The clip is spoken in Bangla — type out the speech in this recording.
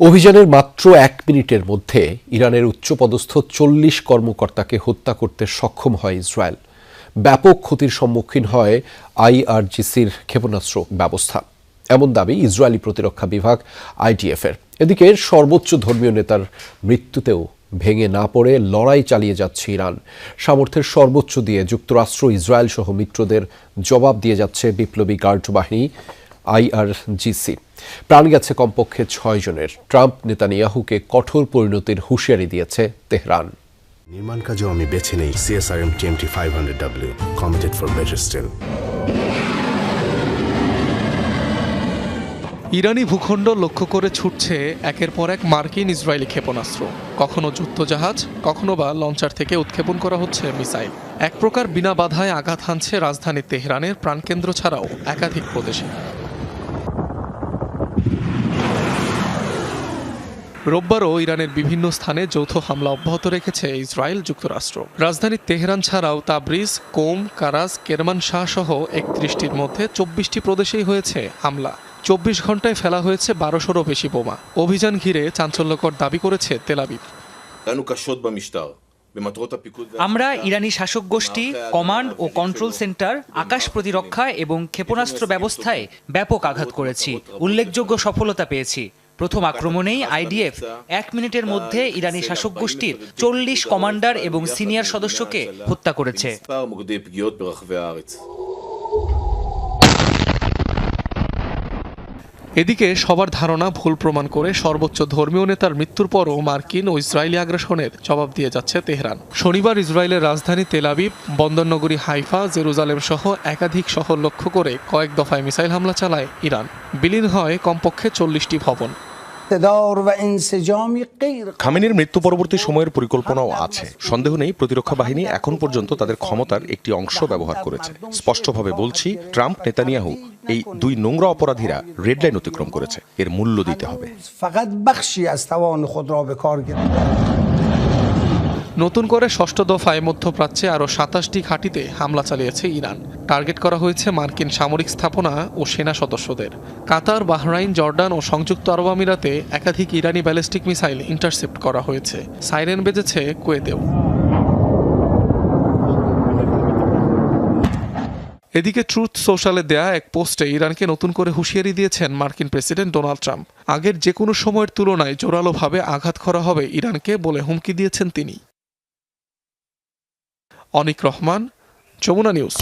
অভিযানের মাত্র ১ মিনিটের মধ্যে ইরানের উচ্চপদস্থ ৪০ কর্মকর্তাকে হত্যা করতে সক্ষম হয় ইসরায়েল। ব্যাপক ক্ষতির সম্মুখীন হয় আইআরজিসির ক্ষেপণাস্ত্র ব্যবস্থা, এমন দাবি ইসরায়েলি প্রতিরক্ষা বিভাগ আইডিএফের। এদিকে সর্বোচ্চ ধর্মীয় নেতার মৃত্যুতেও ভেঙে না পড়ে লড়াই চালিয়ে যাচ্ছে ইরান। সামর্থ্যের সর্বোচ্চ দিয়ে যুক্তরাষ্ট্র, ইসরায়েল সহ মিত্রদের জবাব দিয়ে যাচ্ছে বিপ্লবী গার্ড বাহিনী আইআরজিসি। প্রাণ গেছে কমপক্ষে ৬ জনের। ট্রাম্প নেতানিয়াহুকে কঠোর পরিণতির হুঁশিয়ারি দিয়েছে তেহরান। নির্মাণ কাজেও আমি বেছে নেই CSRM TMT 500W, committed for better still. ইরানি ভূখণ্ড লক্ষ্য করে ছুটছে একের পর এক মার্কিন ইসরায়েলি ক্ষেপণাস্ত্র। কখনো যুদ্ধজাহাজ, কখনো বা লঞ্চার থেকে উৎক্ষেপণ করা হচ্ছে মিসাইল। এক প্রকার বিনা বাধায় আঘাত হানছে রাজধানী তেহরানের প্রাণকেন্দ্র ছাড়াও একাধিক প্রদেশে। রোববারও ইরানের বিভিন্ন স্থানে যৌথ হামলা অব্যাহত রেখেছে ইসরায়েল যুক্তরাষ্ট্র। রাজধানী তেহরান ছাড়াও তাবরিজ, কোম, কারাজ, কেরমানশাহ সহ ৩১টির মধ্যে ২৪টি প্রদেশেই হয়েছে হামলা। ২৪ ঘন্টায় ফেলা হয়েছে ১২০০রও বেশি বোমা। অভিযান ঘিরে চাঞ্চল্যকর দাবি করেছে তেল আবিব। আমরা ইরানি শাসক গোষ্ঠী, কমান্ড ও কন্ট্রোল সেন্টার, আকাশ প্রতিরক্ষা এবং ক্ষেপণাস্ত্র ব্যবস্থায় ব্যাপক আঘাত করেছি। উল্লেখযোগ্য সফলতা পেয়েছি। প্রথম আক্রমণেই আইডিএফ ১ মিনিটের মধ্যে ইরানি শাসক গোষ্ঠীর ৪০ কমান্ডার এবং সিনিয়র সদস্যকে হত্যা করেছে। এদিকে সবার ধারণা ভুল প্রমাণ করে সর্বোচ্চ ধর্মীয় নেতার মৃত্যুর পরও মার্কিন ও ইসরায়েলি আগ্রাসনের জবাব দিয়ে যাচ্ছে তেহরান। শনিবার ইসরায়েলের রাজধানী তেল আবিব, বন্দরনগরী হাইফা, জেরুজালেম সহ একাধিক শহর লক্ষ্য করে কয়েক দফায় মিসাইল হামলা চালায় ইরান। বিলীন হয় কমপক্ষে ৪০টি ভবন। খামেনির মৃত্যু পরবর্তী সময়ের পরিকল্পনাও আছে। সন্দেহ নেই প্রতিরক্ষা বাহিনী এখন পর্যন্ত তাদের ক্ষমতার একটি অংশ ব্যবহার করেছে। স্পষ্টভাবে বলছি, ট্রাম্প, নেতানিয়াহু এই দুই নোংরা অপরাধীরা রেড লাইন অতিক্রম করেছে। এর মূল্য দিতে হবে। নতুন করে ষষ্ঠ দফায় মধ্যপ্রাচ্যে আরও ২৭টি ঘাঁটিতে হামলা চালিয়েছে ইরান। টার্গেট করা হয়েছে মার্কিন সামরিক স্থাপনা ও সেনা সদস্যদের। কাতার, বাহরাইন, জর্ডান ও সংযুক্ত আরব আমিরাতে একাধিক ইরানি ব্যালিস্টিক মিসাইল ইন্টারসেপ্ট করা হয়েছে। সাইরেন বেজেছে কুয়েতেও। এদিকে ট্রুথ সোশ্যালে দেয়া এক পোস্টে ইরানকে নতুন করে হুঁশিয়ারি দিয়েছেন মার্কিন প্রেসিডেন্ট ডোনাল্ড ট্রাম্প। আগের যে কোনো সময়ের তুলনায় জোরালোভাবে আঘাত করা হবে ইরানকে বলে হুমকি দিয়েছেন তিনি। অনিক রহমান, যমুনা নিউজ।